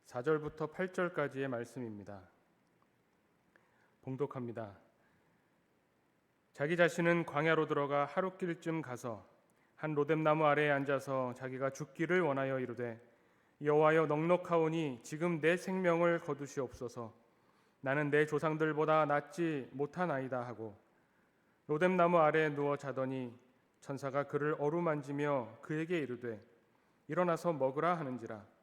4절부터 8절까지의 말씀입니다. 봉독합니다. 자기 자신은 광야로 들어가 하룻길쯤 가서 한 로뎀나무 아래에 앉아서 자기가 죽기를 원하여 이르되 여호와여 넉넉하오니 지금 내 생명을 거두시옵소서. 나는 내 조상들보다 낫지 못하나이다 하고 로뎀나무 아래에 누워 자더니 천사가 그를 어루만지며 그에게 이르되 일어나서 먹으라 하는지라.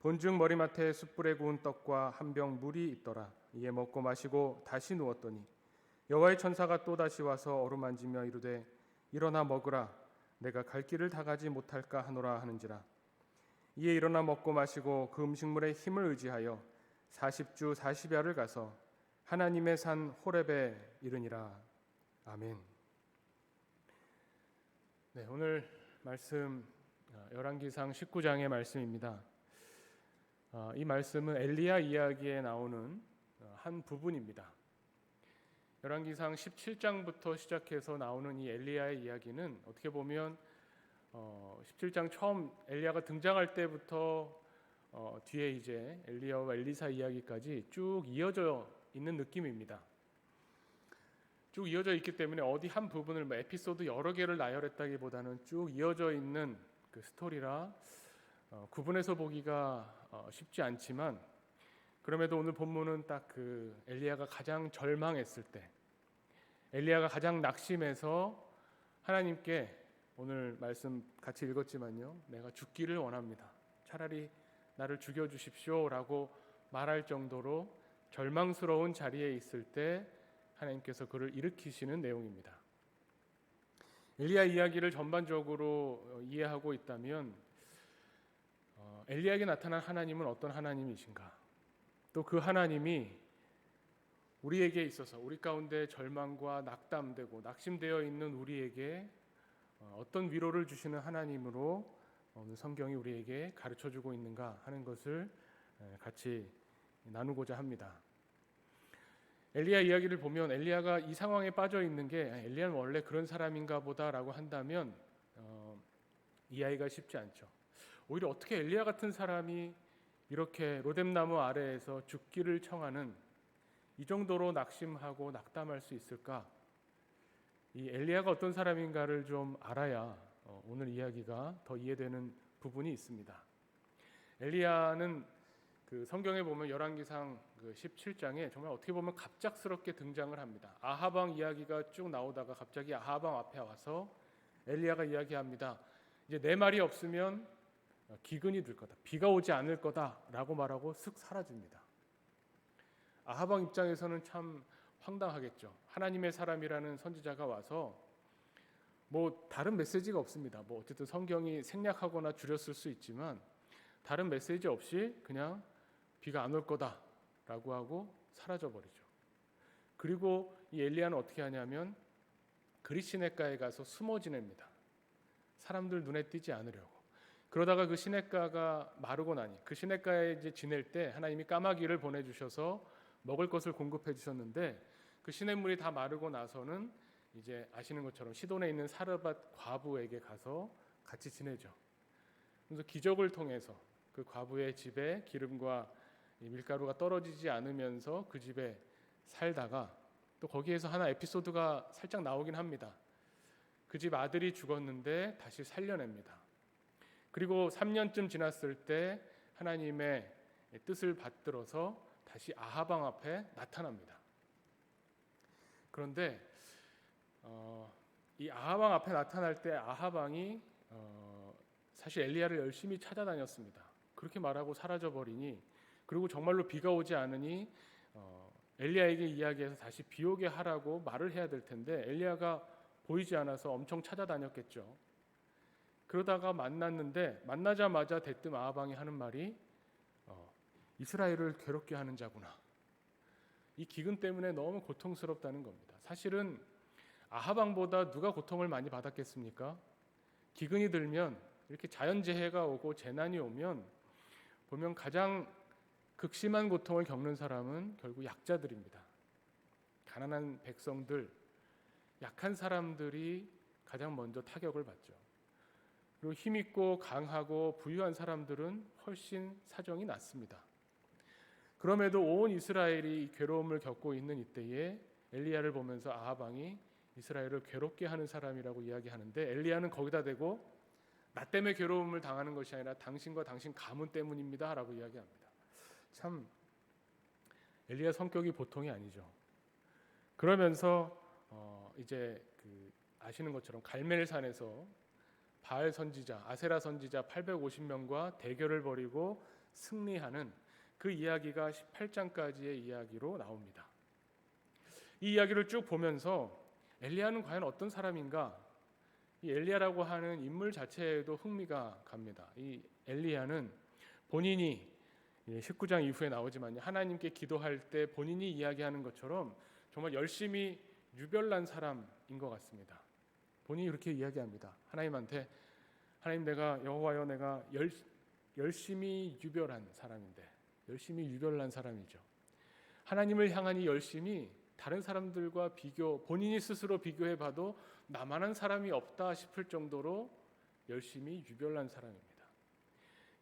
본즉 머리맡에 숯불에 구운 떡과 한 병 물이 있더라. 이에 먹고 마시고 다시 누웠더니 여호와의 천사가 또 다시 와서 어루만지며 이르되 일어나 먹으라. 내가 갈 길을 다 가지 못할까 하노라 하는지라. 이에 일어나 먹고 마시고 그 음식물의 힘을 의지하여 40주 40야를 가서 하나님의 산 호렙에 이르니라. 아멘. 네, 오늘 말씀 열왕기상 19장의 말씀입니다. 이 말씀은 엘리야 이야기에 나오는 한 부분입니다. 열왕기상 17장부터 시작해서 나오는 이 엘리야의 이야기는 어떻게 보면 17장 처음 엘리야가 등장할 때부터 뒤에 이제 엘리야와 엘리사 이야기까지 쭉 이어져 있는 느낌입니다. 쭉 이어져 있기 때문에 어디 한 부분을 에피소드 여러 개를 나열했다기보다는 쭉 이어져 있는 그 스토리라 구분해서 보기가 쉽지 않지만, 그럼에도 오늘 본문은 딱 그 엘리야가 가장 절망했을 때, 엘리야가 가장 낙심해서 하나님께 오늘 말씀 같이 읽었지만요, 내가 죽기를 원합니다. 차라리 나를 죽여주십시오 라고 말할 정도로 절망스러운 자리에 있을 때 하나님께서 그를 일으키시는 내용입니다. 엘리야 이야기를 전반적으로 이해하고 있다면 엘리야에게 나타난 하나님은 어떤 하나님이신가, 또 그 하나님이 우리에게 있어서 우리 가운데 절망과 낙담되고 낙심되어 있는 우리에게 어떤 위로를 주시는 하나님으로 오늘 성경이 우리에게 가르쳐주고 있는가 하는 것을 같이 나누고자 합니다. 엘리야 이야기를 보면 엘리야가 이 상황에 빠져 있는 게 엘리야는 원래 그런 사람인가 보다라고 한다면 이해하기가 쉽지 않죠. 오히려 어떻게 엘리야 같은 사람이 이렇게 로뎀나무 아래에서 죽기를 청하는 이 정도로 낙심하고 낙담할 수 있을까? 이 엘리야가 어떤 사람인가를 좀 알아야 오늘 이야기가 더 이해되는 부분이 있습니다. 엘리야는 그 성경에 보면 열왕기상 17장에 정말 어떻게 보면 갑작스럽게 등장을 합니다. 아합 왕 이야기가 쭉 나오다가 갑자기 아합 왕 앞에 와서 엘리야가 이야기합니다. 이제 내 말이 없으면 기근이 들 거다, 비가 오지 않을 거다라고 말하고 슥 사라집니다. 아합 왕 입장에서는 참 황당하겠죠. 하나님의 사람이라는 선지자가 와서 뭐 다른 메시지가 없습니다. 뭐 어쨌든 성경이 생략하거나 줄였을 수 있지만 다른 메시지 없이 그냥 비가 안 올 거다라고 하고 사라져 버리죠. 그리고 이 엘리야는 어떻게 하냐면 그리 시냇가에 가서 숨어 지냅니다. 사람들 눈에 띄지 않으려고. 그러다가 그 시냇가가 마르고 나니 그 시냇가에 이제 지낼 때 하나님이 까마귀를 보내주셔서 먹을 것을 공급해 주셨는데 그 시냇물이 다 마르고 나서는 이제 아시는 것처럼 시돈에 있는 사르밧 과부에게 가서 같이 지내죠. 그래서 기적을 통해서 그 과부의 집에 기름과 밀가루가 떨어지지 않으면서 그 집에 살다가 또 거기에서 하나 에피소드가 살짝 나오긴 합니다. 그 집 아들이 죽었는데 다시 살려냅니다. 그리고 3년쯤 지났을 때 하나님의 뜻을 받들어서 다시 아합 왕 앞에 나타납니다. 그런데 이 아합 왕 앞에 나타날 때 아합 왕이 사실 엘리야를 열심히 찾아다녔습니다. 그렇게 말하고 사라져버리니, 그리고 정말로 비가 오지 않으니 엘리야에게 이야기해서 다시 비 오게 하라고 말을 해야 될 텐데 엘리야가 보이지 않아서 엄청 찾아다녔겠죠. 그러다가 만났는데 만나자마자 대뜸 아합 왕이 하는 말이 이스라엘을 괴롭게 하는 자구나. 이 기근 때문에 너무 고통스럽다는 겁니다. 사실은 아합 왕보다 누가 고통을 많이 받았겠습니까? 기근이 들면, 이렇게 자연재해가 오고 재난이 오면 보면 가장 극심한 고통을 겪는 사람은 결국 약자들입니다. 가난한 백성들, 약한 사람들이 가장 먼저 타격을 받죠. 그리고 힘있고 강하고 부유한 사람들은 훨씬 사정이 낫습니다. 그럼에도 온 이스라엘이 괴로움을 겪고 있는 이때에 엘리야를 보면서 아합 왕이 이스라엘을 괴롭게 하는 사람이라고 이야기하는데, 엘리야는 거기다 대고 나 때문에 괴로움을 당하는 것이 아니라 당신과 당신 가문 때문입니다 라고 이야기합니다. 참 엘리야 성격이 보통이 아니죠. 그러면서 이제 아시는 것처럼 갈멜산에서 바알 선지자, 아세라 선지자 850명과 대결을 벌이고 승리하는 그 이야기가 18장까지의 이야기로 나옵니다. 이 이야기를 쭉 보면서 엘리야는 과연 어떤 사람인가? 이 엘리야라고 하는 인물 자체에도 흥미가 갑니다. 이 엘리야는 본인이 19장 이후에 나오지만 하나님께 기도할 때 본인이 이야기하는 것처럼 정말 열심히 유별난 사람인 것 같습니다. 본인이 이렇게 이야기합니다. 하나님한테, 하나님 내가 여호와여 내가 열심히 유별한 사람인데, 열심히 유별난 사람이죠. 하나님을 향한 이 열심이 다른 사람들과 본인이 스스로 비교해봐도 나만한 사람이 없다 싶을 정도로 열심히 유별난 사람입니다.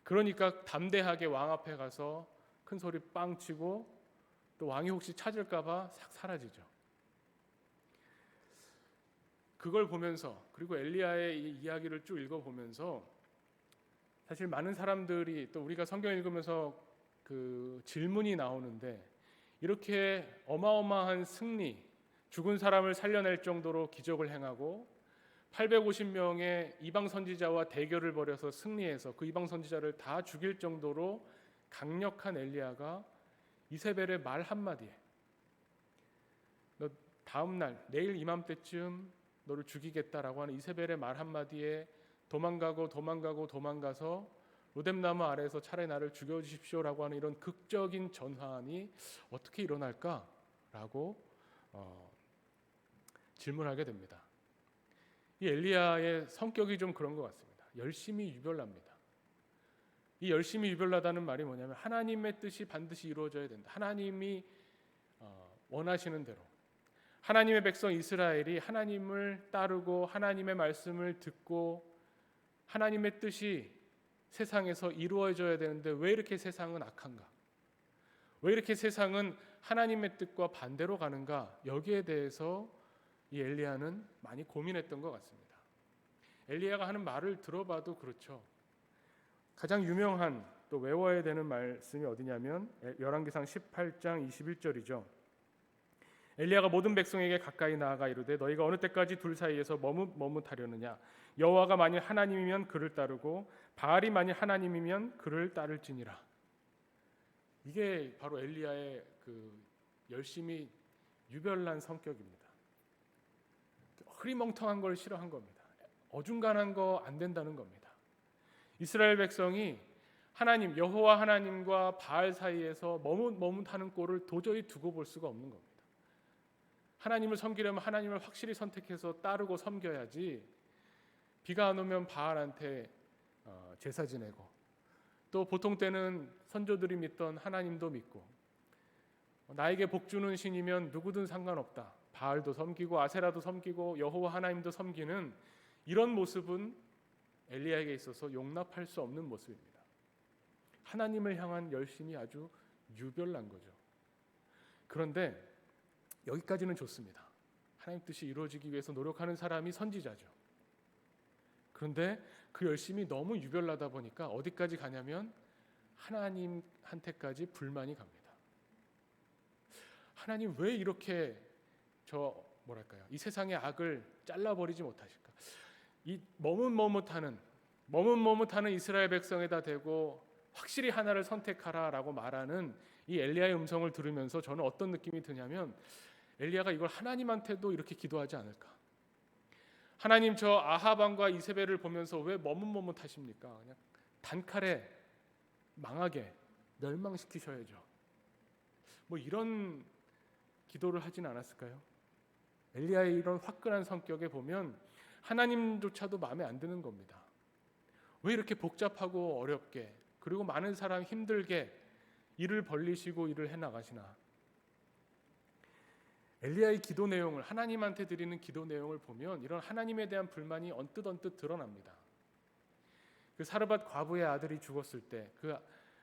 그러니까 담대하게 왕 앞에 가서 큰 소리 빵 치고 또 왕이 혹시 찾을까봐 싹 사라지죠. 그걸 보면서, 그리고 엘리야의 이 이야기를 쭉 읽어보면서 사실 많은 사람들이, 또 우리가 성경 읽으면서 그 질문이 나오는데, 이렇게 어마어마한 승리, 죽은 사람을 살려낼 정도로 기적을 행하고 850명의 이방 선지자와 대결을 벌여서 승리해서 그 이방 선지자를 다 죽일 정도로 강력한 엘리야가 이세벨의 말 한마디에, 너 다음 날 내일 이맘때쯤 너를 죽이겠다라고 하는 이세벨의 말 한마디에 도망가서 로뎀나무 아래에서 차라리 나를 죽여주십시오라고 하는 이런 극적인 전환이 어떻게 일어날까라고 질문하게 됩니다. 이 엘리야의 성격이 좀 그런 것 같습니다. 열심히 유별납니다. 이 열심히 유별나다는 말이 뭐냐면 하나님의 뜻이 반드시 이루어져야 된다. 하나님이 원하시는 대로, 하나님의 백성 이스라엘이 하나님을 따르고 하나님의 말씀을 듣고 하나님의 뜻이 세상에서 이루어져야 되는데 왜 이렇게 세상은 악한가? 왜 이렇게 세상은 하나님의 뜻과 반대로 가는가? 여기에 대해서 이 엘리야는 많이 고민했던 것 같습니다. 엘리야가 하는 말을 들어봐도 그렇죠. 가장 유명한, 또 외워야 되는 말씀이 어디냐면 열왕기상 18장 21절이죠. 엘리야가 모든 백성에게 가까이 나아가 이르되 너희가 어느 때까지 둘 사이에서 머뭇하려느냐? 여호와가 만일 하나님이면 그를 따르고 바알이 만일 하나님이면 그를 따를지니라. 이게 바로 엘리야의 그 열심히 유별난 성격입니다. 흐리멍텅한 걸 싫어한 겁니다. 어중간한 거 안 된다는 겁니다. 이스라엘 백성이 하나님, 여호와 하나님과 바알 사이에서 머뭇하는 꼴을 도저히 두고 볼 수가 없는 겁니다. 하나님을 섬기려면 하나님을 확실히 선택해서 따르고 섬겨야지, 비가 안 오면 바알한테 제사 지내고, 또 보통 때는 선조들이 믿던 하나님도 믿고, 나에게 복 주는 신이면 누구든 상관없다, 바알도 섬기고 아세라도 섬기고 여호와 하나님도 섬기는 이런 모습은 엘리야에게 있어서 용납할 수 없는 모습입니다. 하나님을 향한 열심이 아주 유별난 거죠. 그런데 여기까지는 좋습니다. 하나님 뜻이 이루어지기 위해서 노력하는 사람이 선지자죠. 그런데 그 열심이 너무 유별나다 보니까 어디까지 가냐면 하나님한테까지 불만이 갑니다. 하나님 왜 이렇게 이 세상의 악을 잘라버리지 못하실까? 이 머뭇머뭇하는 이스라엘 백성에다 대고 확실히 하나를 선택하라라고 말하는 이 엘리야의 음성을 들으면서 저는 어떤 느낌이 드냐면, 엘리야가 이걸 하나님한테도 이렇게 기도하지 않을까? 하나님, 저 아합 왕과 이세벨을 보면서 왜 머뭇머뭇하십니까? 그냥 단칼에 망하게 멸망시키셔야죠. 이런 기도를 하진 않았을까요? 엘리야의 이런 화끈한 성격에 보면 하나님조차도 마음에 안 드는 겁니다. 왜 이렇게 복잡하고 어렵게, 그리고 많은 사람 힘들게 일을 벌리시고 일을 해나가시나? 엘리야의 기도 내용을, 하나님한테 드리는 기도 내용을 보면 이런 하나님에 대한 불만이 언뜻 드러납니다. 그 사르밧 과부의 아들이 죽었을 때 그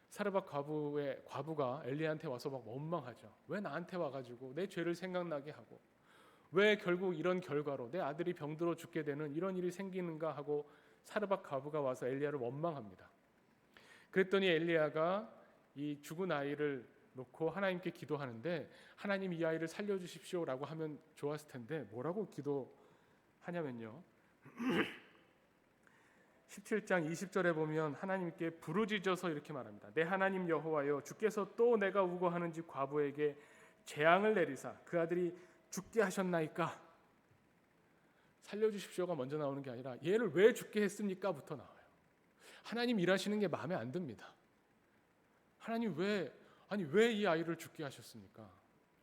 사르밧 과부가 엘리야한테 와서 막 원망하죠. 왜 나한테 와가지고 내 죄를 생각나게 하고 왜 결국 이런 결과로 내 아들이 병들어 죽게 되는 이런 일이 생기는가 하고 사르밧 과부가 와서 엘리야를 원망합니다. 그랬더니 엘리야가 이 죽은 아이를 놓고 하나님께 기도하는데 하나님 이 아이를 살려주십시오라고 하면 좋았을 텐데 뭐라고 기도하냐면요. 17장 20절에 보면 하나님께 부르짖어서 이렇게 말합니다. 내 하나님 여호와여 주께서 또 내가 우고하는지 과부에게 재앙을 내리사 그 아들이 죽게 하셨나이까. 살려주십시오가 먼저 나오는 게 아니라 얘를 왜 죽게 했습니까? 부터 나와요. 하나님 일하시는 게 마음에 안 듭니다. 하나님 왜 이 아이를 죽게 하셨습니까?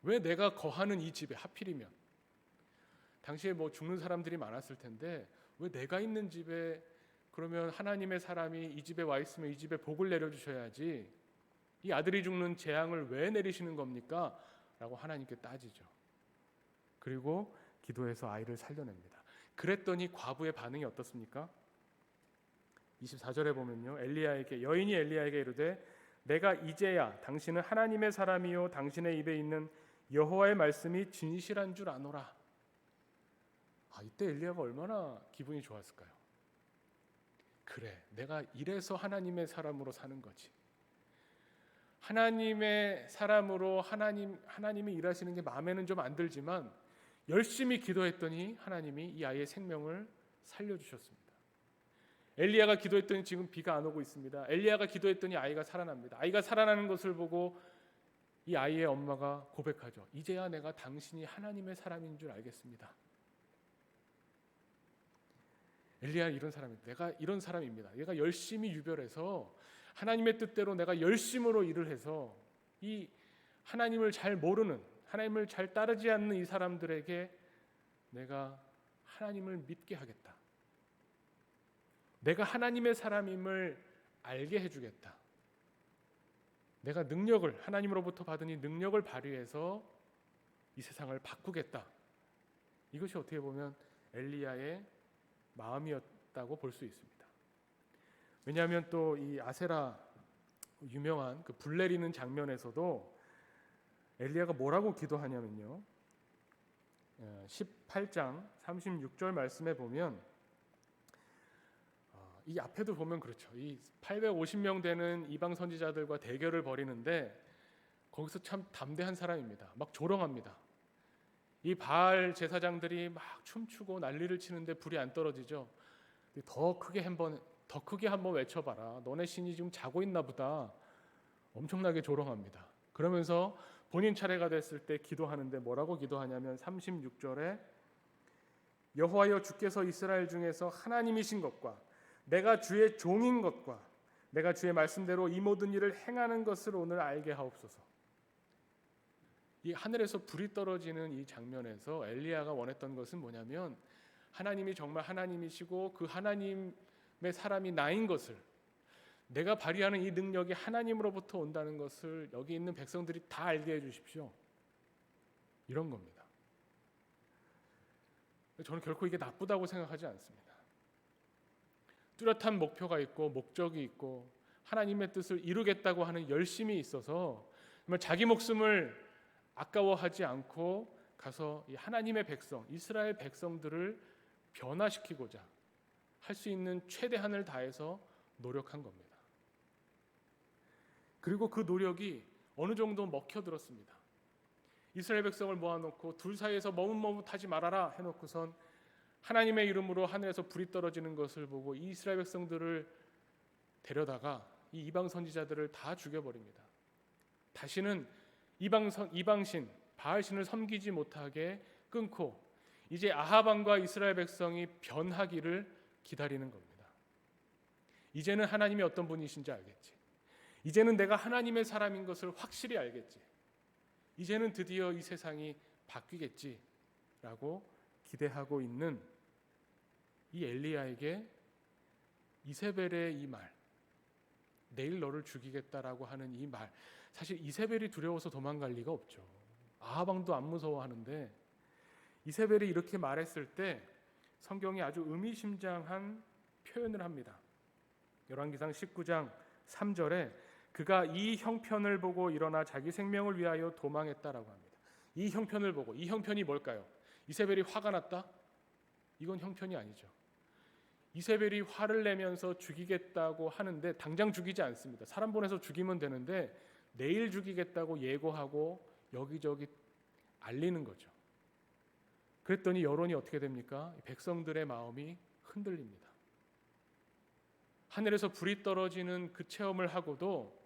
왜 내가 거하는 이 집에 하필이면 당시에 뭐 죽는 사람들이 많았을 텐데 왜 내가 있는 집에 그러면 하나님의 사람이 이 집에 와 있으면 이 집에 복을 내려주셔야지 이 아들이 죽는 재앙을 왜 내리시는 겁니까? 라고 하나님께 따지죠. 그리고 기도해서 아이를 살려냅니다. 그랬더니 과부의 반응이 어떻습니까? 24절에 보면요. 여인이 엘리야에게 이르되 내가 이제야 당신은 하나님의 사람이요 당신의 입에 있는 여호와의 말씀이 진실한 줄 아노라. 이때 엘리야가 얼마나 기분이 좋았을까요? 그래, 내가 이래서 하나님의 사람으로 사는 거지. 하나님의 사람으로 하나님이 일하시는 게 마음에는 좀 안 들지만 열심히 기도했더니 하나님이 이 아이의 생명을 살려주셨습니다. 엘리야가 기도했더니 지금 비가 안 오고 있습니다. 엘리야가 기도했더니 아이가 살아납니다. 아이가 살아나는 것을 보고 이 아이의 엄마가 고백하죠. 이제야 내가 당신이 하나님의 사람인 줄 알겠습니다. 엘리야 이런 사람입니다. 내가 이런 사람입니다. 내가 열심히 유별해서 하나님의 뜻대로 내가 열심으로 일을 해서 이 하나님을 잘 모르는 하나님을 잘 따르지 않는 이 사람들에게 내가 하나님을 믿게 하겠다. 내가 하나님의 사람임을 알게 해주겠다. 내가 하나님으로부터 받은 이 능력을 발휘해서 이 세상을 바꾸겠다. 이것이 어떻게 보면 엘리야의 마음이었다고 볼 수 있습니다. 왜냐하면 또 이 아세라 유명한 그 불 내리는 장면에서도 엘리야가 뭐라고 기도하냐면요. 18장 36절 말씀에 보면 이 앞에도 보면 그렇죠. 이 850명 되는 이방 선지자들과 대결을 벌이는데 거기서 참 담대한 사람입니다. 막 조롱합니다. 이 바알 제사장들이 막 춤추고 난리를 치는데 불이 안 떨어지죠. 더 크게 한번 외쳐봐라. 너네 신이 지금 자고 있나 보다. 엄청나게 조롱합니다. 그러면서 본인 차례가 됐을 때 기도하는데 뭐라고 기도하냐면 36절에 여호와여 주께서 이스라엘 중에서 하나님이신 것과 내가 주의 종인 것과 내가 주의 말씀대로 이 모든 일을 행하는 것을 오늘 알게 하옵소서. 이 하늘에서 불이 떨어지는 이 장면에서 엘리야가 원했던 것은 뭐냐면 하나님이 정말 하나님이시고 그 하나님의 사람이 나인 것을 내가 발휘하는 이 능력이 하나님으로부터 온다는 것을 여기 있는 백성들이 다 알게 해주십시오. 이런 겁니다. 저는 결코 이게 나쁘다고 생각하지 않습니다. 뚜렷한 목표가 있고 목적이 있고 하나님의 뜻을 이루겠다고 하는 열심이 있어서 정말 자기 목숨을 아까워하지 않고 가서 이 하나님의 백성, 이스라엘 백성들을 변화시키고자 할 수 있는 최대한을 다해서 노력한 겁니다. 그리고 그 노력이 어느 정도 먹혀들었습니다. 이스라엘 백성을 모아놓고 둘 사이에서 머뭇머뭇하지 말아라 해놓고선 하나님의 이름으로 하늘에서 불이 떨어지는 것을 보고 이 이스라엘 백성들을 데려다가 이 이방 선지자들을 다 죽여버립니다. 다시는 이방신 바알신을 섬기지 못하게 끊고 이제 아합 왕과 이스라엘 백성이 변하기를 기다리는 겁니다. 이제는 하나님이 어떤 분이신지 알겠지. 이제는 내가 하나님의 사람인 것을 확실히 알겠지. 이제는 드디어 이 세상이 바뀌겠지라고 기대하고 있는 이 엘리야에게 이세벨의 이 말, 내일 너를 죽이겠다라고 하는 이 말, 사실 이세벨이 두려워서 도망갈 리가 없죠. 아합 왕도 안 무서워하는데 이세벨이 이렇게 말했을 때 성경이 아주 의미심장한 표현을 합니다. 열왕기상 19장 3절에 그가 이 형편을 보고 일어나 자기 생명을 위하여 도망했다라고 합니다. 이 형편을 보고, 이 형편이 뭘까요? 이세벨이 화가 났다? 이건 형편이 아니죠. 이세벨이 화를 내면서 죽이겠다고 하는데 당장 죽이지 않습니다. 사람 보내서 죽이면 되는데 내일 죽이겠다고 예고하고 여기저기 알리는 거죠. 그랬더니 여론이 어떻게 됩니까? 백성들의 마음이 흔들립니다. 하늘에서 불이 떨어지는 그 체험을 하고도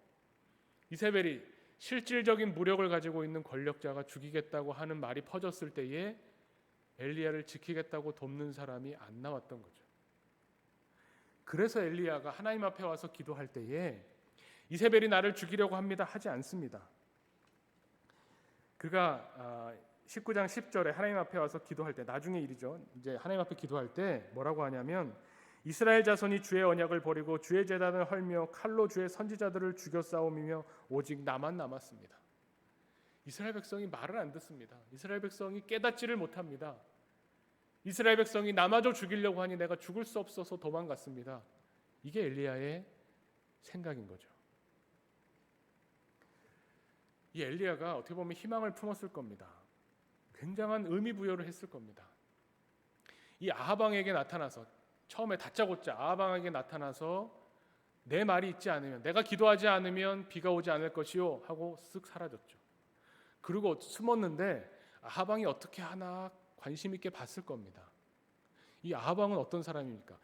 이세벨이 실질적인 무력을 가지고 있는 권력자가 죽이겠다고 하는 말이 퍼졌을 때에 엘리야를 지키겠다고 돕는 사람이 안 나왔던 거죠. 그래서 엘리야가 하나님 앞에 와서 기도할 때에 이세벨이 나를 죽이려고 합니다 하지 않습니다. 그가 19장 10절에 하나님 앞에 와서 기도할 때, 나중에 일이죠. 이제 하나님 앞에 기도할 때 뭐라고 하냐면 이스라엘 자손이 주의 언약을 버리고 주의 제단을 헐며 칼로 주의 선지자들을 죽여 싸움이며 오직 나만 남았습니다. 이스라엘 백성이 말을 안 듣습니다. 이스라엘 백성이 깨닫지를 못합니다. 이스라엘 백성이 나마저 죽이려고 하니 내가 죽을 수 없어서 도망갔습니다. 이게 엘리야의 생각인 거죠. 이 엘리야가 어떻게 보면 희망을 품었을 겁니다. 굉장한 의미 부여를 했을 겁니다. 이 아합 왕에게 나타나서, 처음에 다짜고짜 아합 왕에게 나타나서 내 말이 있지 않으면, 내가 기도하지 않으면 비가 오지 않을 것이요 하고 쓱 사라졌죠. 그리고 숨었는데 아합 왕이 어떻게 하나 관심 있게 봤을 겁니다. 이 아합 왕은 어떤 사람입니까?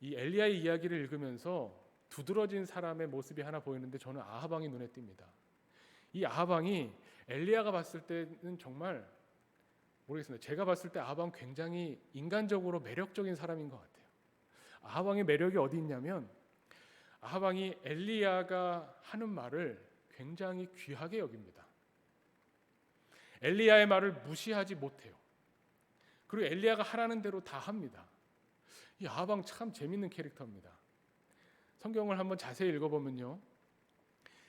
이 엘리야의 이야기를 읽으면서 두드러진 사람의 모습이 하나 보이는데 저는 아합 왕이 눈에 띕니다. 이 아합 왕이 엘리야가 봤을 때는 정말 모르겠습니다. 제가 봤을 때 아합 왕 굉장히 인간적으로 매력적인 사람인 것 같아요. 아합 왕의 매력이 어디 있냐면 아합 왕이 엘리야가 하는 말을 굉장히 귀하게 여깁니다. 엘리야의 말을 무시하지 못해요. 그리고 엘리야가 하라는 대로 다 합니다. 이 아합 왕 참 재밌는 캐릭터입니다. 성경을 한번 자세히 읽어보면요,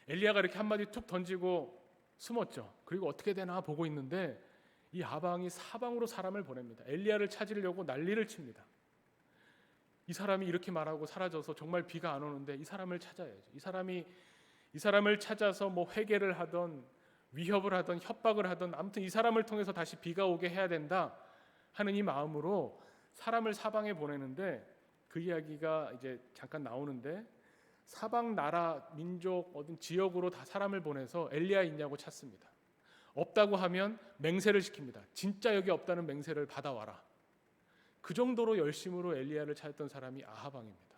엘리야가 이렇게 한마디 툭 던지고 숨었죠. 그리고 어떻게 되나 보고 있는데 이 아합 왕이 사방으로 사람을 보냅니다. 엘리야를 찾으려고 난리를 칩니다. 이 사람이 이렇게 말하고 사라져서 정말 비가 안 오는데 이 사람을 찾아야지. 이 사람을 찾아서 뭐 회개를 하던 위협을 하던 협박을 하던 아무튼 이 사람을 통해서 다시 비가 오게 해야 된다 하는 이 마음으로 사람을 사방에 보내는데 그 이야기가 이제 잠깐 나오는데 사방 나라 민족 어떤 지역으로 다 사람을 보내서 엘리야 있냐고 찾습니다. 없다고 하면 맹세를 시킵니다. 진짜 여기 없다는 맹세를 받아와라. 그 정도로 열심으로 엘리야를 찾았던 사람이 아합 왕입니다.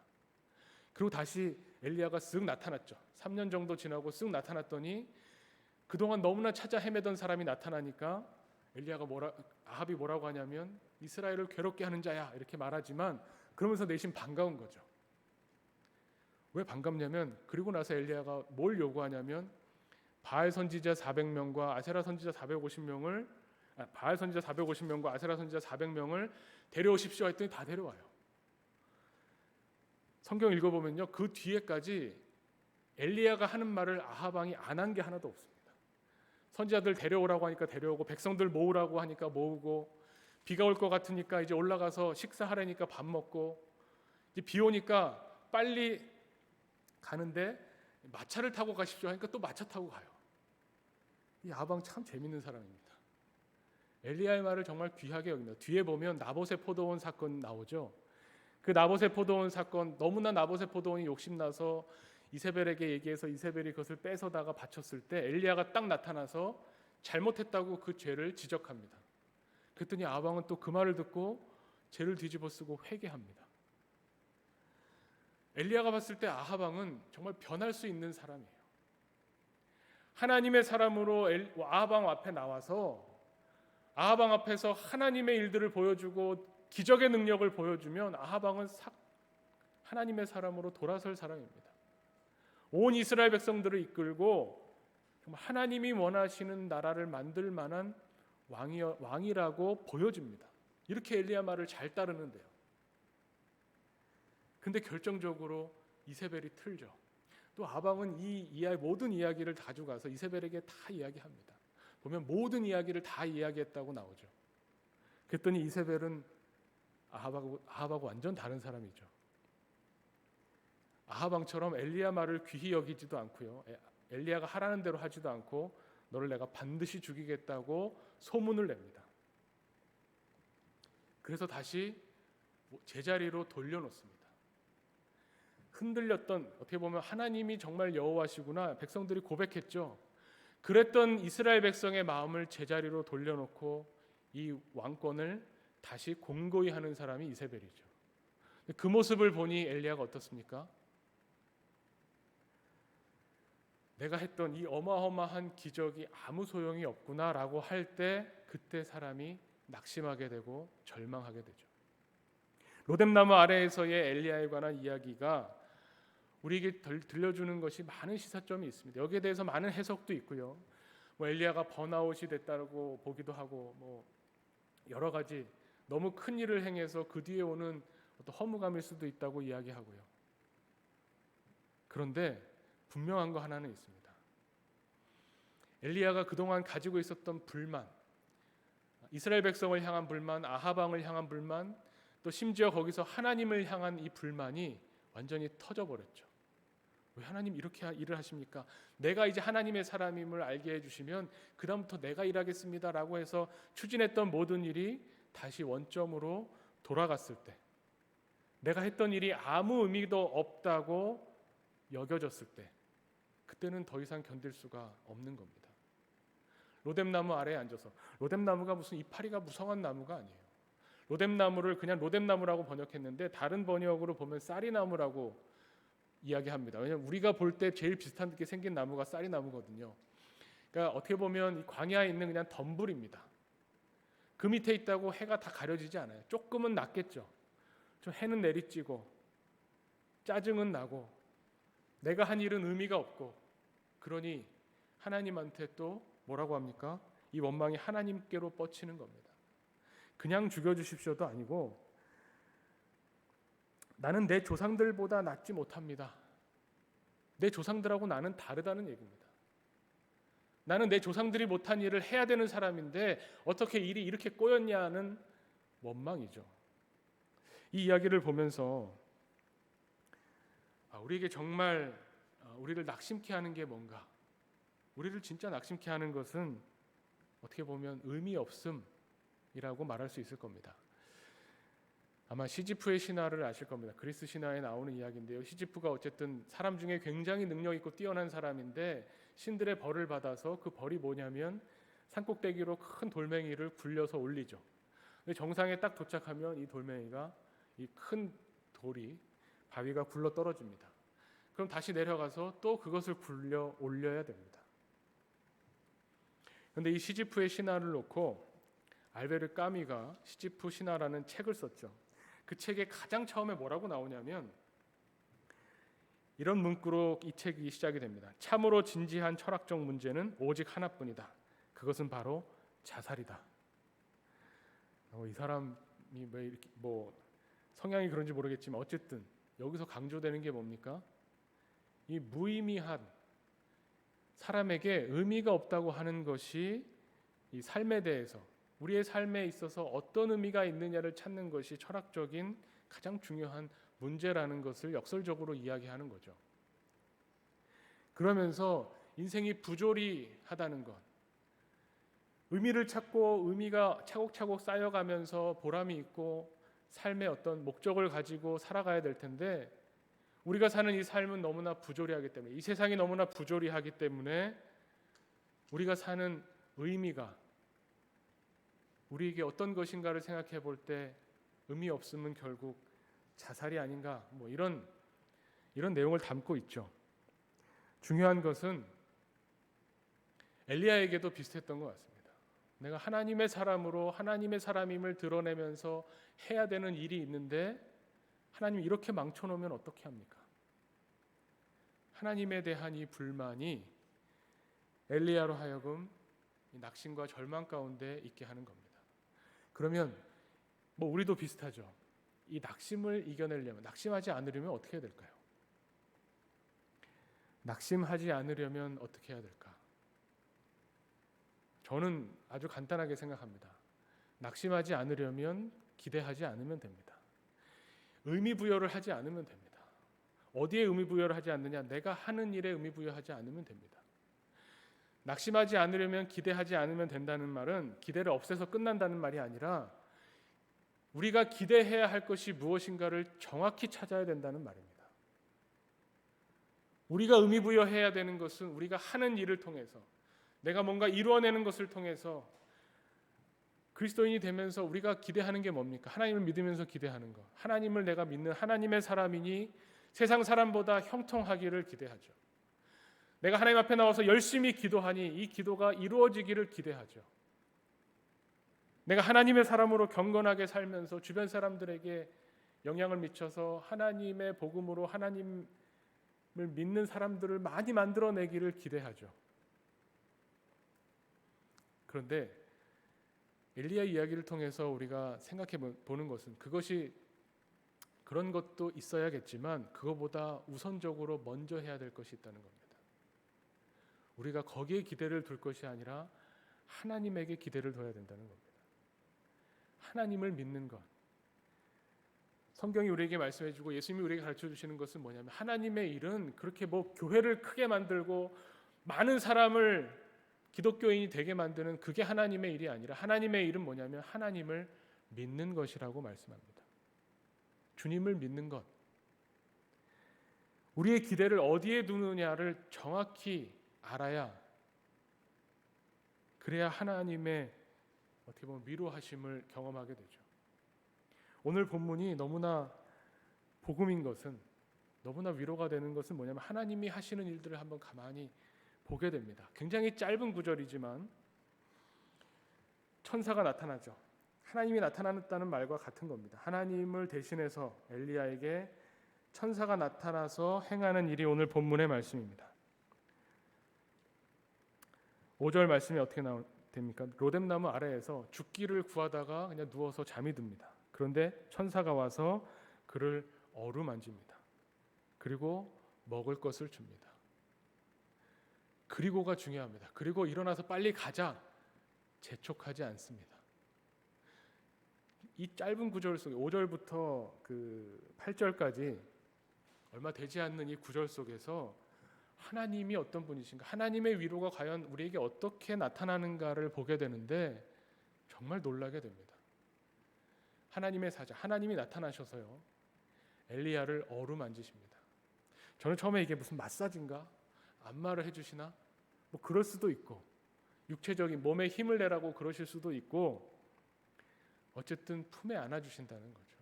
그리고 다시 엘리야가 쓱 나타났죠. 3년 정도 지나고 쓱 나타났더니 그동안 너무나 찾아 헤매던 사람이 나타나니까 아합이 뭐라고 하냐면 이스라엘을 괴롭게 하는 자야 이렇게 말하지만 그러면서 내심 반가운 거죠. 왜 반갑냐면 그리고 나서 엘리야가 뭘 요구하냐면 바알 선지자 400명과 아세라 선지자 450명을 바알 선지자 450명과 아세라 선지자 400명을 데려오십시오 했더니 다 데려와요. 성경 읽어보면요, 그 뒤에까지 엘리야가 하는 말을 아합 왕이 안 한 게 하나도 없습니다. 선지자들 데려오라고 하니까 데려오고 백성들 모으라고 하니까 모으고 비가 올 것 같으니까 이제 올라가서 식사하라니까 밥 먹고 이제 비 오니까 빨리 가는데 마차를 타고 가십시오 하니까 또 마차 타고 가요. 이 아합 왕 참 재밌는 사람입니다. 엘리야의 말을 정말 귀하게 여깁니다. 뒤에 보면 나봇의 포도원 사건 나오죠. 그 나봇의 포도원 사건, 너무나 나봇의 포도원이 욕심나서 이세벨에게 얘기해서 이세벨이 그것을 뺏어다가 바쳤을 때 엘리야가 딱 나타나서 잘못했다고 그 죄를 지적합니다. 그랬더니 아합 왕은 또 그 말을 듣고 죄를 뒤집어쓰고 회개합니다. 엘리야가 봤을 때 아합 왕은 정말 변할 수 있는 사람이에요. 하나님의 사람으로 아합 왕 앞에 나와서 아합 왕 앞에서 하나님의 일들을 보여주고 기적의 능력을 보여주면 아합 왕은 하나님의 사람으로 돌아설 사람입니다. 온 이스라엘 백성들을 이끌고 정말 하나님이 원하시는 나라를 만들 만한 왕이라고 보여줍니다. 이렇게 엘리야 말을 잘 따르는데요. 근데 결정적으로 이세벨이 틀죠. 또 아합 왕은 모든 이야기를 가져가서 이세벨에게 다 이야기합니다. 보면 모든 이야기를 다 이야기했다고 나오죠. 그랬더니 이세벨은 아합하고 완전 다른 사람이죠. 아합 왕처럼 엘리야 말을 귀히 여기지도 않고요. 엘리야가 하라는 대로 하지도 않고 너를 내가 반드시 죽이겠다고 소문을 냅니다. 그래서 다시 제자리로 돌려놓습니다. 흔들렸던, 어떻게 보면 하나님이 정말 여호와시구나 백성들이 고백했죠. 그랬던 이스라엘 백성의 마음을 제자리로 돌려놓고 이 왕권을 다시 공고히 하는 사람이 이세벨이죠. 그 모습을 보니 엘리야가 어떻습니까? 내가 했던 이 어마어마한 기적이 아무 소용이 없구나라고 할 때 그때 사람이 낙심하게 되고 절망하게 되죠. 로뎀나무 아래에서의 엘리야에 관한 이야기가 우리에게 들려주는 것이 많은 시사점이 있습니다. 여기에 대해서 많은 해석도 있고요. 엘리야가 번아웃이 됐다고 보기도 하고 여러 가지 너무 큰 일을 행해서 그 뒤에 오는 어떤 허무감일 수도 있다고 이야기하고요. 그런데 분명한 거 하나는 있습니다. 엘리야가 그동안 가지고 있었던 불만, 이스라엘 백성을 향한 불만, 아합 왕을 향한 불만, 또 심지어 거기서 하나님을 향한 이 불만이 완전히 터져버렸죠. 왜 하나님 이렇게 일을 하십니까? 내가 이제 하나님의 사람임을 알게 해주시면 그 다음부터 내가 일하겠습니다라고 해서 추진했던 모든 일이 다시 원점으로 돌아갔을 때, 내가 했던 일이 아무 의미도 없다고 여겨졌을 때, 그때는 더 이상 견딜 수가 없는 겁니다. 로뎀나무 아래에 앉아서, 로뎀나무가 무슨 이파리가 무성한 나무가 아니에요. 로뎀나무를 그냥 로뎀나무라고 번역했는데 다른 번역으로 보면 쌀이나무라고 이야기합니다. 왜냐하면 우리가 볼 때 제일 비슷하게 생긴 나무가 쌀이나무거든요. 그러니까 어떻게 보면 이 광야에 있는 그냥 덤불입니다. 그 밑에 있다고 해가 다 가려지지 않아요. 조금은 낫겠죠. 좀 해는 내리쬐고 짜증은 나고 내가 한 일은 의미가 없고, 그러니 하나님한테 또 뭐라고 합니까? 이 원망이 하나님께로 뻗치는 겁니다. 그냥 죽여주십시오도 아니고 나는 내 조상들보다 낫지 못합니다. 내 조상들하고 나는 다르다는 얘기입니다. 나는 내 조상들이 못한 일을 해야 되는 사람인데 어떻게 일이 이렇게 꼬였냐는 원망이죠. 이 이야기를 보면서 우리에게 정말 우리를 낙심케 하는 게 뭔가, 우리를 진짜 낙심케 하는 것은 어떻게 보면 의미 없음이라고 말할 수 있을 겁니다. 아마 시지프의 신화를 아실 겁니다. 그리스 신화에 나오는 이야기인데요. 시지프가 어쨌든 사람 중에 굉장히 능력 있고 뛰어난 사람인데 신들의 벌을 받아서, 그 벌이 뭐냐면 산꼭대기로 큰 돌멩이를 굴려서 올리죠. 근데 정상에 딱 도착하면 이 돌멩이가, 이 큰 돌이, 바위가 굴러 떨어집니다. 그럼 다시 내려가서 또 그것을 굴려 올려야 됩니다. 그런데 이 시지프의 신화를 놓고 알베르 까미가 시지프 신화라는 책을 썼죠. 그 책에 가장 처음에 뭐라고 나오냐면 이런 문구로 이 책이 시작이 됩니다. 참으로 진지한 철학적 문제는 오직 하나뿐이다. 그것은 바로 자살이다. 이 사람이 왜 이렇게 성향이 그런지 모르겠지만 어쨌든 여기서 강조되는 게 뭡니까? 이 무의미한, 사람에게 의미가 없다고 하는 것이 이 삶에 대해서, 우리의 삶에 있어서 어떤 의미가 있느냐를 찾는 것이 철학적인 가장 중요한 문제라는 것을 역설적으로 이야기하는 거죠. 그러면서 인생이 부조리하다는 것, 의미를 찾고 의미가 차곡차곡 쌓여가면서 보람이 있고 삶의 어떤 목적을 가지고 살아가야 될 텐데, 우리가 사는 이 삶은 너무나 부조리하기 때문에, 이 세상이 너무나 부조리하기 때문에 우리가 사는 의미가 우리에게 어떤 것인가를 생각해 볼 때 의미 없으면 결국 자살이 아닌가, 이런 내용을 담고 있죠. 중요한 것은 엘리야에게도 비슷했던 것 같습니다. 내가 하나님의 사람으로 하나님의 사람임을 드러내면서 해야 되는 일이 있는데 하나님이 이렇게 망쳐놓으면 어떻게 합니까? 하나님에 대한 이 불만이 엘리야로 하여금 낙심과 절망 가운데 있게 하는 겁니다. 그러면 우리도 비슷하죠. 이 낙심을 이겨내려면, 낙심하지 않으려면 어떻게 해야 될까요? 낙심하지 않으려면 어떻게 해야 될까? 저는 아주 간단하게 생각합니다. 낙심하지 않으려면 기대하지 않으면 됩니다. 의미 부여를 하지 않으면 됩니다. 어디에 의미 부여를 하지 않느냐? 내가 하는 일에 의미 부여하지 않으면 됩니다. 낙심하지 않으려면 기대하지 않으면 된다는 말은 기대를 없애서 끝난다는 말이 아니라 우리가 기대해야 할 것이 무엇인가를 정확히 찾아야 된다는 말입니다. 우리가 의미 부여해야 되는 것은 우리가 하는 일을 통해서, 내가 뭔가 이루어내는 것을 통해서, 그리스도인이 되면서 우리가 기대하는 게 뭡니까? 하나님을 믿으면서 기대하는 것. 하나님을 내가 믿는 하나님의 사람이니 세상 사람보다 형통하기를 기대하죠. 내가 하나님 앞에 나와서 열심히 기도하니 이 기도가 이루어지기를 기대하죠. 내가 하나님의 사람으로 경건하게 살면서 주변 사람들에게 영향을 미쳐서 하나님의 복음으로 하나님을 믿는 사람들을 많이 만들어내기를 기대하죠. 그런데 엘리야 이야기를 통해서 우리가 생각해 보는 것은 그것이 그런 것도 있어야겠지만 그것보다 우선적으로 먼저 해야 될 것이 있다는 겁니다. 우리가 거기에 기대를 둘 것이 아니라 하나님에게 기대를 둬야 된다는 겁니다. 하나님을 믿는 것. 성경이 우리에게 말씀해주고 예수님이 우리에게 가르쳐주시는 것은 뭐냐면 하나님의 일은 그렇게 뭐 교회를 크게 만들고 많은 사람을 기독교인이 되게 만드는 그게 하나님의 일이 아니라 하나님의 일은 뭐냐면 하나님을 믿는 것이라고 말씀합니다. 주님을 믿는 것. 우리의 기대를 어디에 두느냐를 정확히 알아야, 그래야 하나님의 어떻게 보면 위로하심을 경험하게 되죠. 오늘 본문이 너무나 복음인 것은, 너무나 위로가 되는 것은 뭐냐면 하나님이 하시는 일들을 한번 가만히 보게 됩니다. 굉장히 짧은 구절이지만 천사가 나타나죠. 하나님이 나타났다는 말과 같은 겁니다. 하나님을 대신해서 엘리야에게 천사가 나타나서 행하는 일이 오늘 본문의 말씀입니다. 5절 말씀이 어떻게 됩니까? 로뎀나무 아래에서 죽기를 구하다가 그냥 누워서 잠이 듭니다. 그런데 천사가 와서 그를 어루만집니다. 그리고 먹을 것을 줍니다. 그리고가 중요합니다. 그리고 일어나서 빨리 가자. 재촉하지 않습니다. 이 짧은 구절 속에 5절부터 그 8절까지 얼마 되지 않는 이 구절 속에서 하나님이 어떤 분이신가, 하나님의 위로가 과연 우리에게 어떻게 나타나는가를 보게 되는데 정말 놀라게 됩니다. 하나님의 사자, 하나님이 나타나셔서요 엘리야를 어루만지십니다. 저는 처음에 이게 무슨 마사지인가, 안마를 해주시나, 뭐 그럴 수도 있고 육체적인 몸에 힘을 내라고 그러실 수도 있고, 어쨌든 품에 안아주신다는 거죠.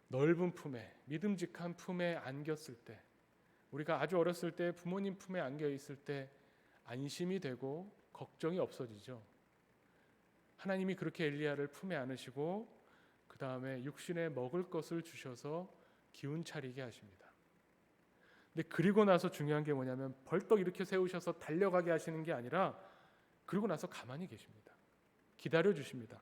넓은 품에, 믿음직한 품에 안겼을 때, 우리가 아주 어렸을 때 부모님 품에 안겨 있을 때 안심이 되고 걱정이 없어지죠. 하나님이 그렇게 엘리야를 품에 안으시고 그 다음에 육신에 먹을 것을 주셔서 기운 차리게 하십니다. 근데 그리고 나서 중요한 게 뭐냐면 벌떡 일으켜 세우셔서 달려가게 하시는 게 아니라 그리고 나서 가만히 계십니다. 기다려 주십니다.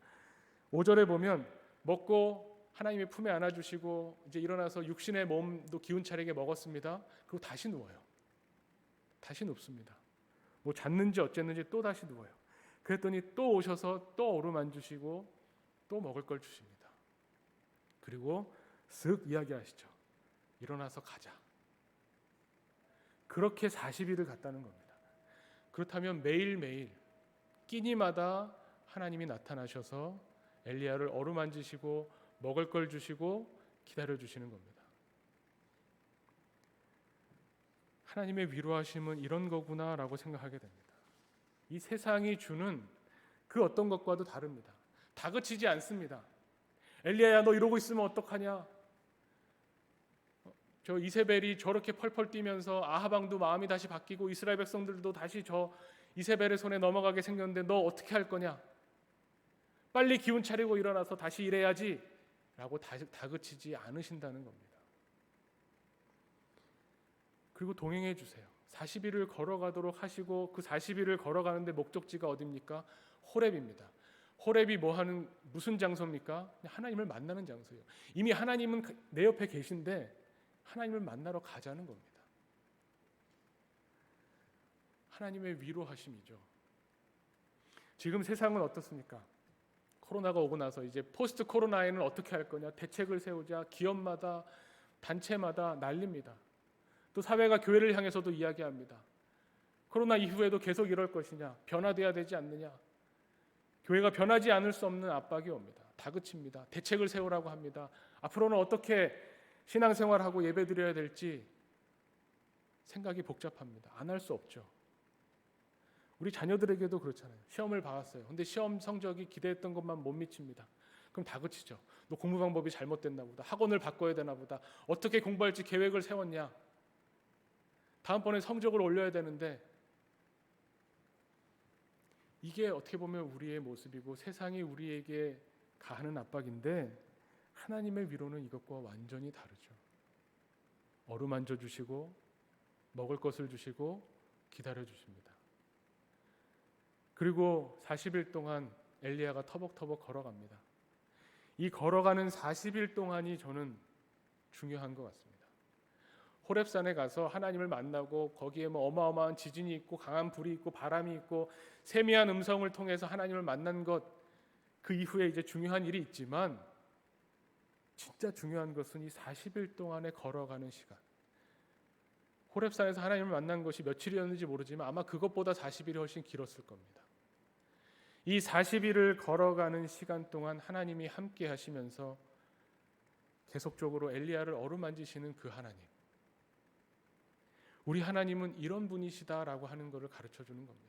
5절에 보면 먹고 하나님의 품에 안아주시고 이제 일어나서 육신의 몸도 기운 차리게 먹었습니다. 그리고 다시 누워요. 다시 눕습니다. 뭐 잤는지 어쨌는지 또 다시 누워요. 그랬더니 또 오셔서 또 어루만지시고 또 먹을 걸 주십니다. 그리고 쓱 이야기하시죠. 일어나서 가자. 그렇게 40일을 갔다는 겁니다. 그렇다면 매일매일 끼니마다 하나님이 나타나셔서 엘리야를 어루만지시고 먹을 걸 주시고 기다려주시는 겁니다. 하나님의 위로하심은 이런 거구나라고 생각하게 됩니다. 이 세상이 주는 그 어떤 것과도 다릅니다. 다그치지 않습니다. 엘리야야 너 이러고 있으면 어떡하냐, 저 이세벨이 저렇게 펄펄 뛰면서 아합 왕도 마음이 다시 바뀌고 이스라엘 백성들도 다시 저 이세벨의 손에 넘어가게 생겼는데 너 어떻게 할 거냐, 빨리 기운 차리고 일어나서 다시 일해야지 라고 다그치지 않으신다는 겁니다. 그리고 동행해 주세요. 40일을 걸어가도록 하시고 그 40일을 걸어가는데 목적지가 어디입니까? 호렙입니다. 호렙이 무슨 장소입니까? 하나님을 만나는 장소예요. 이미 하나님은 내 옆에 계신데 하나님을 만나러 가자는 겁니다. 하나님의 위로하심이죠. 지금 세상은 어떻습니까? 코로나가 오고 나서 이제 포스트 코로나에는 어떻게 할 거냐, 대책을 세우자, 기업마다 단체마다 난립니다. 또 사회가 교회를 향해서도 이야기합니다. 코로나 이후에도 계속 이럴 것이냐? 변화돼야 되지 않느냐? 교회가 변하지 않을 수 없는 압박이 옵니다. 다그칩니다. 대책을 세우라고 합니다. 앞으로는 어떻게 신앙생활하고 예배드려야 될지 생각이 복잡합니다. 안 할 수 없죠. 우리 자녀들에게도 그렇잖아요. 시험을 봐왔어요. 근데 시험 성적이 기대했던 것만 못 미칩니다. 그럼 다그치죠. 너 공부 방법이 잘못됐나 보다. 학원을 바꿔야 되나 보다. 어떻게 공부할지 계획을 세웠냐. 다음번에 성적을 올려야 되는데, 이게 어떻게 보면 우리의 모습이고 세상이 우리에게 가하는 압박인데, 하나님의 위로는 이것과 완전히 다르죠. 어루만져 주시고 먹을 것을 주시고 기다려 주십니다. 그리고 40일 동안 엘리야가 터벅터벅 걸어갑니다. 이 걸어가는 40일 동안이 저는 중요한 것 같습니다. 호렙산에 가서 하나님을 만나고 거기에 어마어마한 지진이 있고 강한 불이 있고 바람이 있고 세미한 음성을 통해서 하나님을 만난 것, 그 이후에 이제 중요한 일이 있지만 진짜 중요한 것은 이 40일 동안에 걸어가는 시간. 호렙산에서 하나님을 만난 것이 며칠이었는지 모르지만 아마 그것보다 40일이 훨씬 길었을 겁니다. 이 40일을 걸어가는 시간 동안 하나님이 함께 하시면서 계속적으로 엘리야를 어루만지시는 그 하나님, 우리 하나님은 이런 분이시다라고 하는 것을 가르쳐 주는 겁니다.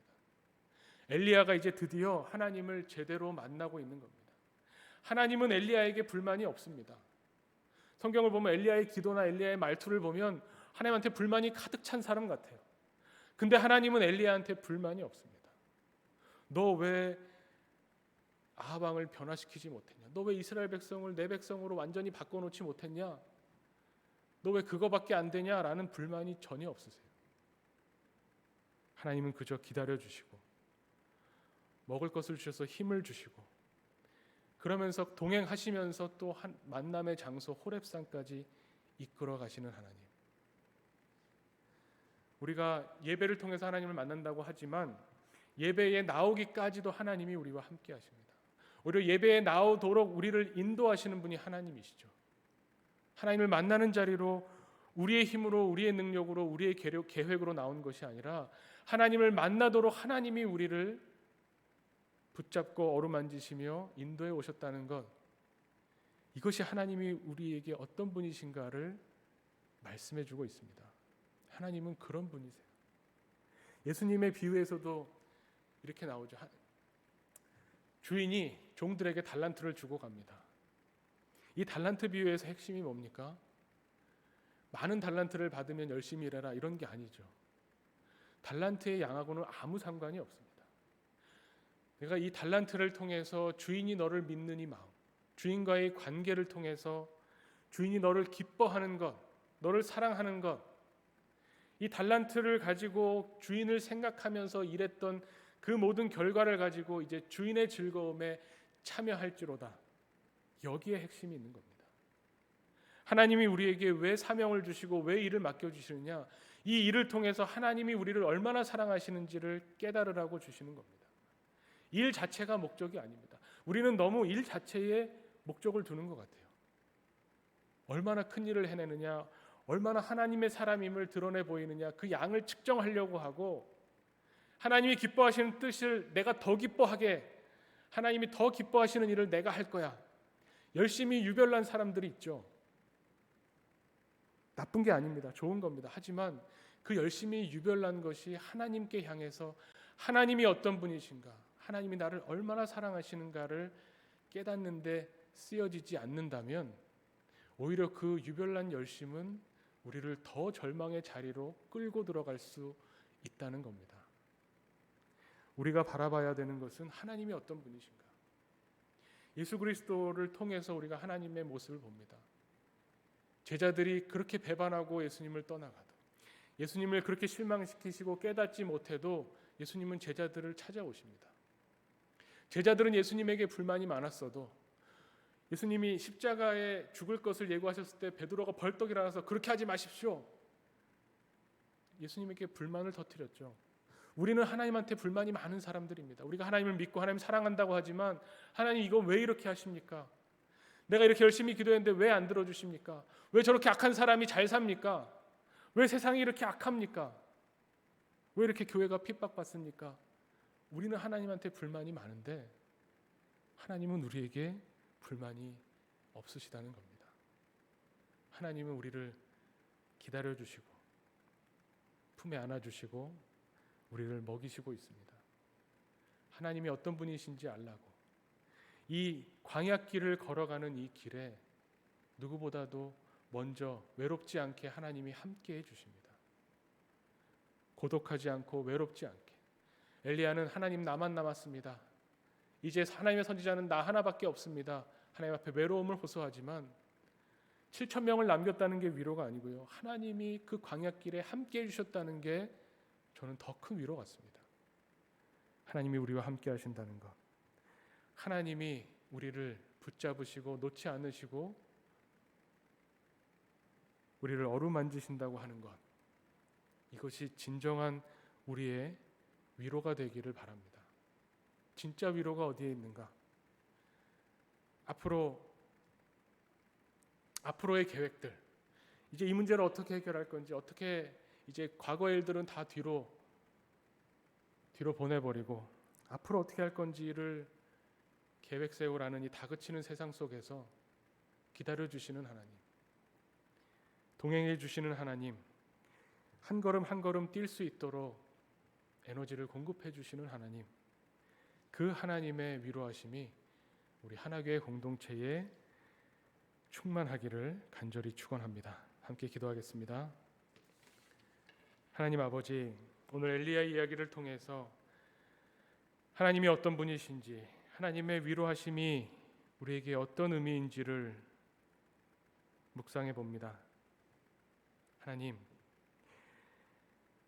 엘리야가 이제 드디어 하나님을 제대로 만나고 있는 겁니다. 하나님은 엘리야에게 불만이 없습니다. 성경을 보면 엘리야의 기도나 엘리야의 말투를 보면 하나님한테 불만이 가득 찬 사람 같아요. 근데 하나님은 엘리야한테 불만이 없습니다. 너 왜 아합 왕을 변화시키지 못했냐? 너 왜 이스라엘 백성을 내 백성으로 완전히 바꿔놓지 못했냐? 너 왜 그거밖에 안 되냐라는 불만이 전혀 없으세요. 하나님은 그저 기다려주시고 먹을 것을 주셔서 힘을 주시고 그러면서 동행하시면서 또 한 만남의 장소 호렙산까지 이끌어 가시는 하나님. 우리가 예배를 통해서 하나님을 만난다고 하지만 예배에 나오기까지도 하나님이 우리와 함께 하십니다. 오히려 예배에 나오도록 우리를 인도하시는 분이 하나님이시죠. 하나님을 만나는 자리로 우리의 힘으로 우리의 능력으로 우리의 계획으로 나온 것이 아니라 하나님을 만나도록 하나님이 우리를 붙잡고 어루만지시며 인도해 오셨다는 것, 이것이 하나님이 우리에게 어떤 분이신가를 말씀해 주고 있습니다. 하나님은 그런 분이세요. 예수님의 비유에서도 이렇게 나오죠. 주인이 종들에게 달란트를 주고 갑니다. 이 달란트 비유에서 핵심이 뭡니까? 많은 달란트를 받으면 열심히 일해라 이런 게 아니죠. 달란트의 양하고는 아무 상관이 없습니다. 내가 이 달란트를 통해서 주인이 너를 믿는 이 마음, 주인과의 관계를 통해서 주인이 너를 기뻐하는 것, 너를 사랑하는 것, 이 달란트를 가지고 주인을 생각하면서 일했던 그 모든 결과를 가지고 이제 주인의 즐거움에 참여할지로다. 여기에 핵심이 있는 겁니다. 하나님이 우리에게 왜 사명을 주시고 왜 일을 맡겨주시느냐, 이 일을 통해서 하나님이 우리를 얼마나 사랑하시는지를 깨달으라고 주시는 겁니다. 일 자체가 목적이 아닙니다. 우리는 너무 일 자체에 목적을 두는 것 같아요. 얼마나 큰 일을 해내느냐, 얼마나 하나님의 사람임을 드러내 보이느냐, 그 양을 측정하려고 하고 하나님이 기뻐하시는 뜻을 내가 더 기뻐하게, 하나님이 더 기뻐하시는 일을 내가 할 거야. 열심히 유별난 사람들이 있죠. 나쁜 게 아닙니다. 좋은 겁니다. 하지만 그 열심히 유별난 것이 하나님께 향해서 하나님이 어떤 분이신가, 하나님이 나를 얼마나 사랑하시는가를 깨닫는데 쓰여지지 않는다면 오히려 그 유별난 열심은 우리를 더 절망의 자리로 끌고 들어갈 수 있다는 겁니다. 우리가 바라봐야 되는 것은 하나님이 어떤 분이신가. 예수 그리스도를 통해서 우리가 하나님의 모습을 봅니다. 제자들이 그렇게 배반하고 예수님을 떠나가도, 예수님을 그렇게 실망시키시고 깨닫지 못해도 예수님은 제자들을 찾아오십니다. 제자들은 예수님에게 불만이 많았어도 예수님이 십자가에 죽을 것을 예고하셨을 때 베드로가 벌떡 일어나서 그렇게 하지 마십시오. 예수님에게 불만을 터뜨렸죠. 우리는 하나님한테 불만이 많은 사람들입니다. 우리가 하나님을 믿고 하나님 사랑한다고 하지만 하나님 이거 왜 이렇게 하십니까? 내가 이렇게 열심히 기도했는데 왜 안 들어주십니까? 왜 저렇게 악한 사람이 잘 삽니까? 왜 세상이 이렇게 악합니까? 왜 이렇게 교회가 핍박받습니까? 우리는 하나님한테 불만이 많은데 하나님은 우리에게 불만이 없으시다는 겁니다. 하나님은 우리를 기다려주시고 품에 안아주시고 우리를 먹이시고 있습니다. 하나님이 어떤 분이신지 알라고 이 광야길을 걸어가는 이 길에 누구보다도 먼저 외롭지 않게 하나님이 함께 해주십니다. 고독하지 않고 외롭지 않게. 엘리야는 하나님 나만 남았습니다. 이제 하나님의 선지자는 나 하나밖에 없습니다. 하나님 앞에 외로움을 호소하지만 7천 명을 남겼다는 게 위로가 아니고요. 하나님이 그 광야길에 함께 해주셨다는 게 저는 더 큰 위로 같습니다. 하나님이 우리와 함께 하신다는 것. 하나님이 우리를 붙잡으시고 놓지 않으시고 우리를 어루만지신다고 하는 것. 이것이 진정한 우리의 위로가 되기를 바랍니다. 진짜 위로가 어디에 있는가? 앞으로의 계획들. 이제 이 문제를 어떻게 해결할 건지, 어떻게 이제 과거의 일들은 다 뒤로 보내버리고 앞으로 어떻게 할 건지를 계획 세우라는 이 다그치는 세상 속에서 기다려 주시는 하나님, 동행해 주시는 하나님, 한 걸음 한 걸음 뛸 수 있도록 에너지를 공급해 주시는 하나님, 그 하나님의 위로하심이 우리 하나교회 공동체에 충만하기를 간절히 축원합니다. 함께 기도하겠습니다. 하나님 아버지, 오늘 엘리야 이야기를 통해서 하나님이 어떤 분이신지, 하나님의 위로하심이 우리에게 어떤 의미인지를 묵상해 봅니다. 하나님,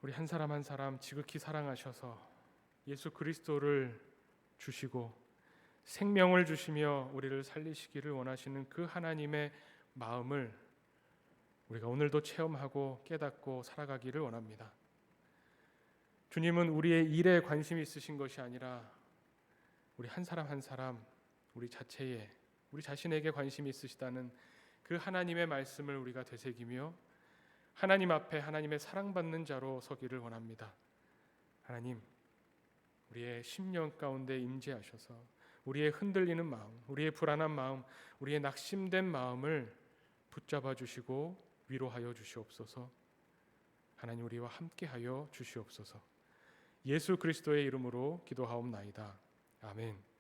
우리 한 사람 한 사람 지극히 사랑하셔서 예수 그리스도를 주시고 생명을 주시며 우리를 살리시기를 원하시는 그 하나님의 마음을 우리가 오늘도 체험하고 깨닫고 살아가기를 원합니다. 주님은 우리의 일에 관심이 있으신 것이 아니라 우리 한 사람 한 사람 우리 자체에, 우리 자신에게 관심이 있으시다는 그 하나님의 말씀을 우리가 되새기며 하나님 앞에 하나님의 사랑받는 자로 서기를 원합니다. 하나님, 우리의 심령 가운데 임재하셔서 우리의 흔들리는 마음, 우리의 불안한 마음, 우리의 낙심된 마음을 붙잡아 주시고 위로하여 주시옵소서. 하나님, 우리와 함께하여 주시옵소서. 예수 그리스도의 이름으로 기도하옵나이다. 아멘.